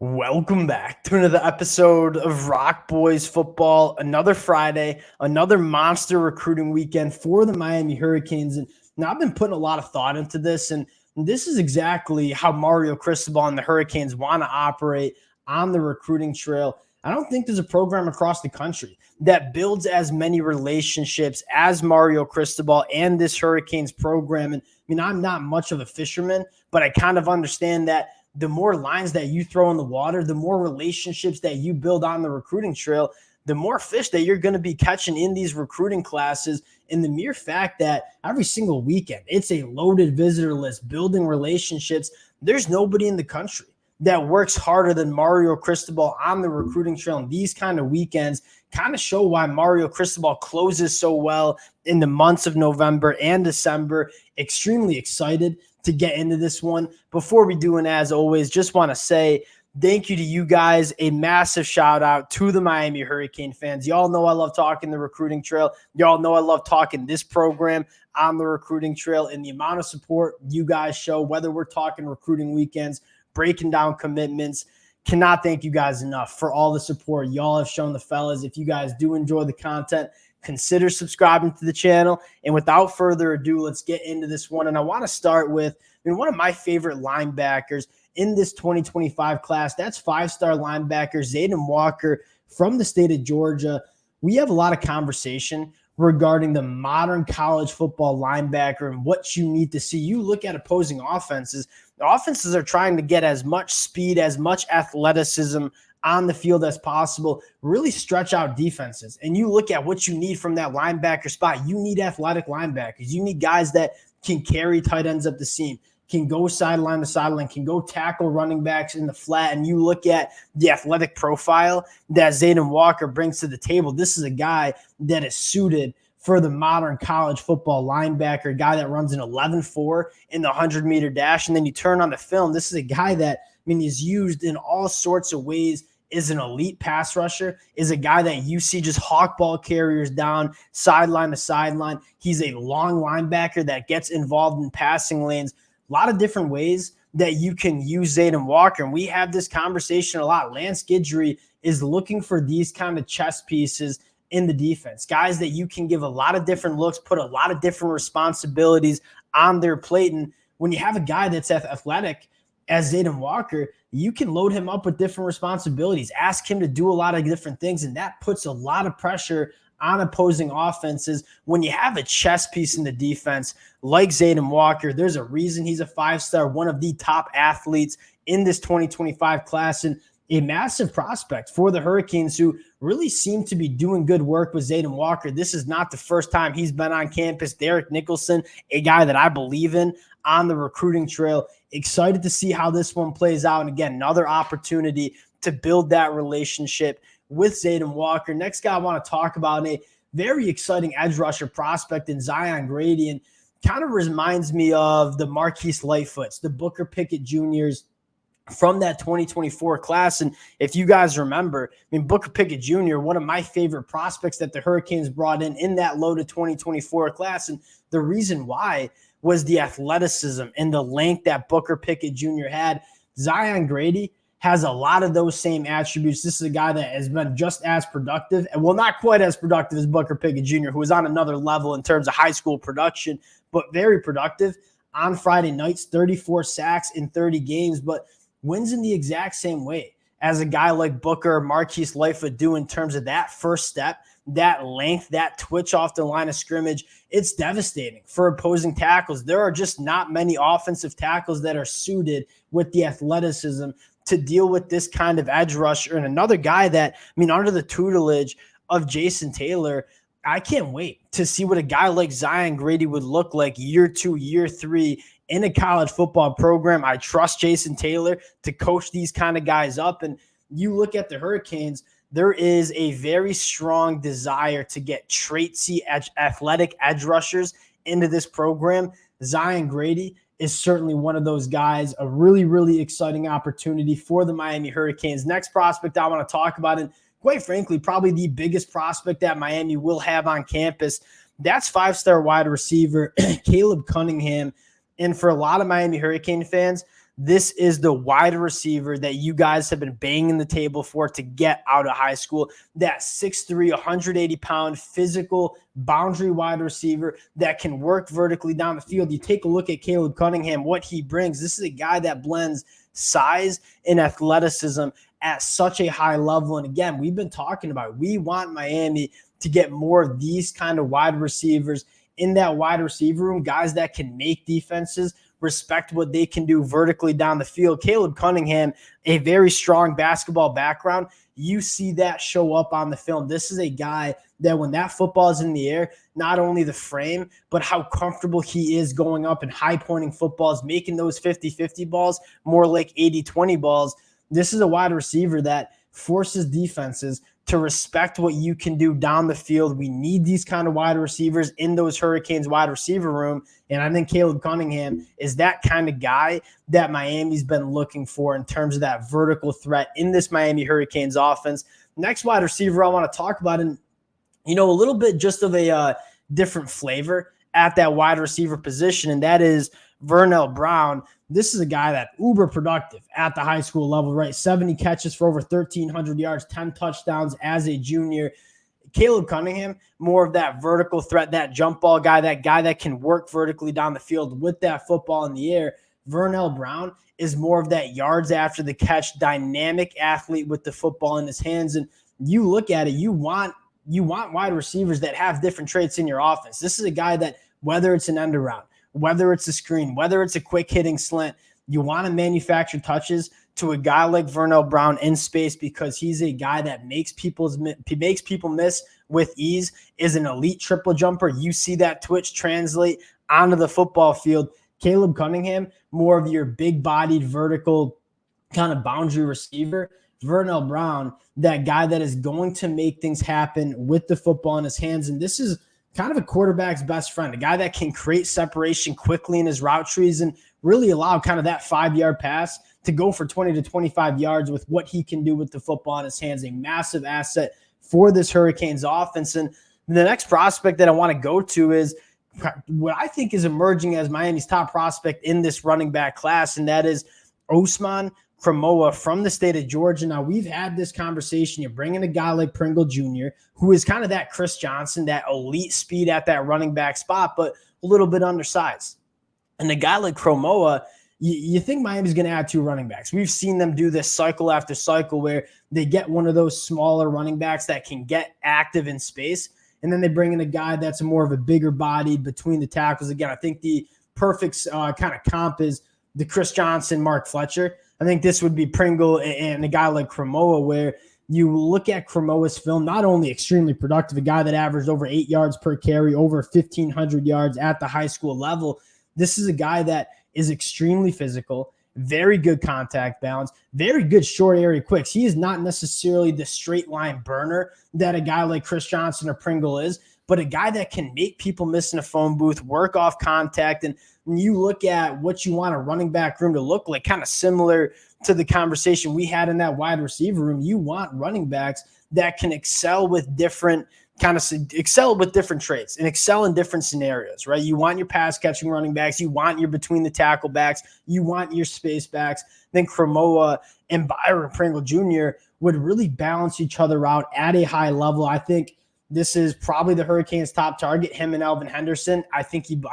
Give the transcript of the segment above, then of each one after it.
Welcome back to another episode of Rock Boys Football. Another Friday, another monster recruiting weekend for the Miami Hurricanes. And now I've been putting a lot of thought into this, and this is exactly how Mario Cristobal and the Hurricanes want to operate on the recruiting trail. I don't think there's a program across the country that builds as many relationships as Mario Cristobal and this Hurricanes program. And I'm not much of a fisherman, but I kind of understand that the more lines that you throw in the water, the more relationships that you build on the recruiting trail, the more fish that you're going to be catching in these recruiting classes. And the mere fact that every single weekend, it's a loaded visitor list, building relationships. There's nobody in the country that works harder than Mario Cristobal on the recruiting trail. And these kind of weekends kind of show why Mario Cristobal closes so well in the months of November and December. Extremely excited to get into this one. Before we do, and as always, just want to say thank you to you guys. A massive shout out to the Miami Hurricane fans. Y'all know I love talking the recruiting trail. Y'all know I love talking this program on the recruiting trail, and the amount of support you guys show, whether we're talking recruiting weekends, breaking down commitments. Cannot thank you guys enough for all the support y'all have shown the fellas. If you guys do enjoy the content, consider subscribing to the channel. And without further ado, let's get into this one. And I want to start with one of my favorite linebackers in this 2025 class. That's five-star linebacker Zayden Walker from the state of Georgia. We have a lot of conversation regarding the modern college football linebacker and what you need to see. You look at opposing offenses. The offenses are trying to get as much speed, as much athleticism on the field as possible, really stretch out defenses. And you look at what you need from that linebacker spot. You need athletic linebackers. You need guys that can carry tight ends up the seam, can go sideline to sideline, can go tackle running backs in the flat. And you look at the athletic profile that Zayden Walker brings to the table. This is a guy that is suited for the modern college football linebacker, a guy that runs an 11.4 in the 100-meter dash. And then you turn on the film. This is a guy that, is used in all sorts of ways, is an elite pass rusher, is a guy that you see just hawk ball carriers down sideline to sideline. He's a long linebacker that gets involved in passing lanes. A lot of different ways that you can use Zayden Walker. And we have this conversation a lot. Lance Guidry is looking for these kind of chess pieces in the defense, guys that you can give a lot of different looks, put a lot of different responsibilities on their plate. And when you have a guy that's athletic as Zayden Walker, you can load him up with different responsibilities, ask him to do a lot of different things, and that puts a lot of pressure on opposing offenses. When you have a chess piece in the defense like Zayden Walker, there's a reason he's a five-star, one of the top athletes in this 2025 class, and a massive prospect for the Hurricanes, who really seem to be doing good work with Zayden Walker. This is not the first time he's been on campus. Derek Nicholson, a guy that I believe in on the recruiting trail. Excited to see how this one plays out. And again, another opportunity to build that relationship with Zayden Walker. Next guy I want to talk about, a very exciting edge rusher prospect in Zion Grady, and kind of reminds me of the Marquise Lightfoots, the Booker Pickett Jr.'s from that 2024 class. And if you guys remember, Booker Pickett Jr., one of my favorite prospects that the Hurricanes brought in that loaded 2024 class. And the reason why was the athleticism and the length that Booker Pickett Jr. had. Zion Grady has a lot of those same attributes. This is a guy that has been just as productive, and well, not quite as productive as Booker Pickett Jr., who was on another level in terms of high school production, but very productive on Friday nights, 34 sacks in 30 games, but wins in the exact same way as a guy like Booker or Marquise Lightfoot do in terms of that first step, that length, that twitch off the line of scrimmage. It's devastating for opposing tackles. There are just not many offensive tackles that are suited with the athleticism to deal with this kind of edge rusher. And another guy that, under the tutelage of Jason Taylor, I can't wait to see what a guy like Zion Grady would look like year 2, year 3 in a college football program. I trust Jason Taylor to coach these kind of guys up. And you look at the Hurricanes, there is a very strong desire to get traitsy, athletic edge rushers into this program. Zion Grady is certainly one of those guys, a really, really exciting opportunity for the Miami Hurricanes. Next prospect I want to talk about, and quite frankly, probably the biggest prospect that Miami will have on campus, that's five-star wide receiver Caleb Cunningham. And for a lot of Miami Hurricane fans, this is the wide receiver that you guys have been banging the table for to get out of high school. That 6'3", 180-pound physical boundary wide receiver that can work vertically down the field. You take a look at Caleb Cunningham, what he brings. This is a guy that blends size and athleticism at such a high level. And again, we've been talking about, we want Miami to get more of these kind of wide receivers in that wide receiver room, guys that can make defenses respect what they can do vertically down the field. Caleb Cunningham, a very strong basketball background. You see that show up on the film. This is a guy that when that football is in the air, not only the frame, but how comfortable he is going up and high pointing footballs, making those 50-50 balls more like 80-20 balls. This is a wide receiver that forces defenses to respect what you can do down the field. We need these kind of wide receivers in those Hurricanes wide receiver room. And I think Caleb Cunningham is that kind of guy that Miami's been looking for in terms of that vertical threat in this Miami Hurricanes offense. Next wide receiver I want to talk about, and a little bit just of a different flavor at that wide receiver position, and that is Vernell Brown. This is a guy that uber productive at the high school level, right? 70 catches for over 1,300 yards, 10 touchdowns as a junior. Caleb Cunningham, more of that vertical threat, that jump ball guy that can work vertically down the field with that football in the air. Vernell Brown is more of that yards after the catch, dynamic athlete with the football in his hands. And you look at it, you want wide receivers that have different traits in your offense. This is a guy that, whether it's an end around, whether it's a screen, whether it's a quick hitting slant, you want to manufacture touches to a guy like Vernell Brown in space, because he's a guy that makes people miss with ease, is an elite triple jumper. You see that twitch translate onto the football field. Caleb Cunningham, more of your big-bodied vertical kind of boundary receiver. Vernell Brown, that guy that is going to make things happen with the football in his hands. And this is kind of a quarterback's best friend, a guy that can create separation quickly in his route trees and really allow kind of that 5-yard pass to go for 20 to 25 yards with what he can do with the football in his hands. A massive asset for this Hurricanes offense. And the next prospect that I want to go to is what I think is emerging as Miami's top prospect in this running back class, and that is Osman Camoa from the state of Georgia. Now, we've had this conversation. You're bringing a guy like Pringle Jr., who is kind of that Chris Johnson, that elite speed at that running back spot, but a little bit undersized. And a guy like Camoa, you think Miami's going to add 2 running backs. We've seen them do this cycle after cycle where they get one of those smaller running backs that can get active in space, and then they bring in a guy that's more of a bigger bodied between the tackles. Again, I think the perfect kind of comp is the Chris Johnson, Mark Fletcher. I think this would be Pringle and a guy like Camoa, where you look at Camoa's film, not only extremely productive, a guy that averaged over 8 yards per carry, over 1,500 yards at the high school level. This is a guy that is extremely physical, very good contact balance, very good short area quicks. He is not necessarily the straight line burner that a guy like Chris Johnson or Pringle is, but a guy that can make people miss in a phone booth, work off contact. And when you look at what you want a running back room to look like, kind of similar to the conversation we had in that wide receiver room, you want running backs that can excel with different traits and excel in different scenarios, right? You want your pass catching running backs. You want your between the tackle backs. You want your space backs. Then Camoa and Byron Pringle Jr. would really balance each other out at a high level. I think this is probably the Hurricanes' top target, him and Elvin Henderson. I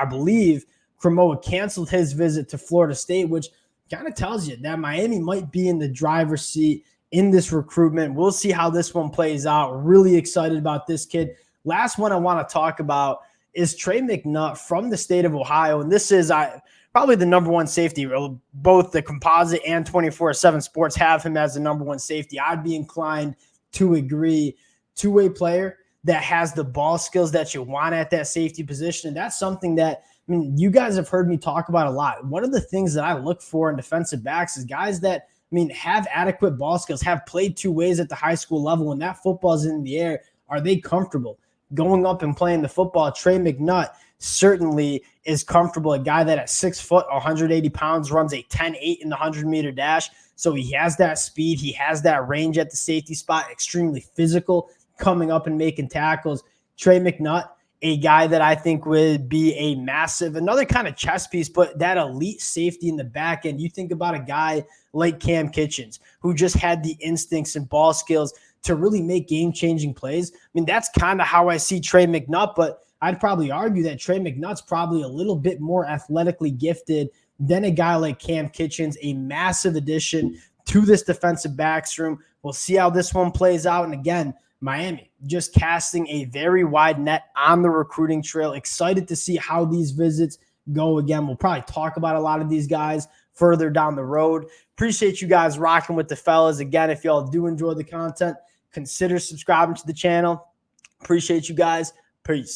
believe Camoa canceled his visit to Florida State, which kind of tells you that Miami might be in the driver's seat in this recruitment. We'll see how this one plays out. Really excited about this kid. Last one I want to talk about is Trey McIntyre from the state of Ohio. And this is probably the number one safety. Both the composite and 24/7 Sports have him as the number one safety. I'd be inclined to agree. Two-way player that has the ball skills that you want at that safety position. And that's something that, you guys have heard me talk about a lot. One of the things that I look for in defensive backs is guys that, have adequate ball skills, have played two ways at the high school level. When that football is in the air, are they comfortable going up and playing the football? Trey McIntyre certainly is comfortable. A guy that at 6 foot, 180 pounds, runs a 10.8 in the 100-meter dash. So he has that speed. He has that range at the safety spot, extremely physical, coming up and making tackles. Trey McIntyre a guy that I think would be a massive, another kind of chess piece, but that elite safety in the back end. You think about a guy like Cam Kitchens, who just had the instincts and ball skills to really make game-changing plays. I mean, that's kind of how I see Trey McNutt, but I'd probably argue that Trey McNutt's probably a little bit more athletically gifted than a guy like Cam Kitchens, a massive addition to this defensive backs room. We'll see how this one plays out. And again, Miami just casting a very wide net on the recruiting trail. Excited to see how these visits go. Again, we'll probably talk about a lot of these guys further down the road. Appreciate you guys rocking with the fellas. Again, if y'all do enjoy the content, consider subscribing to the channel. Appreciate you guys. Peace.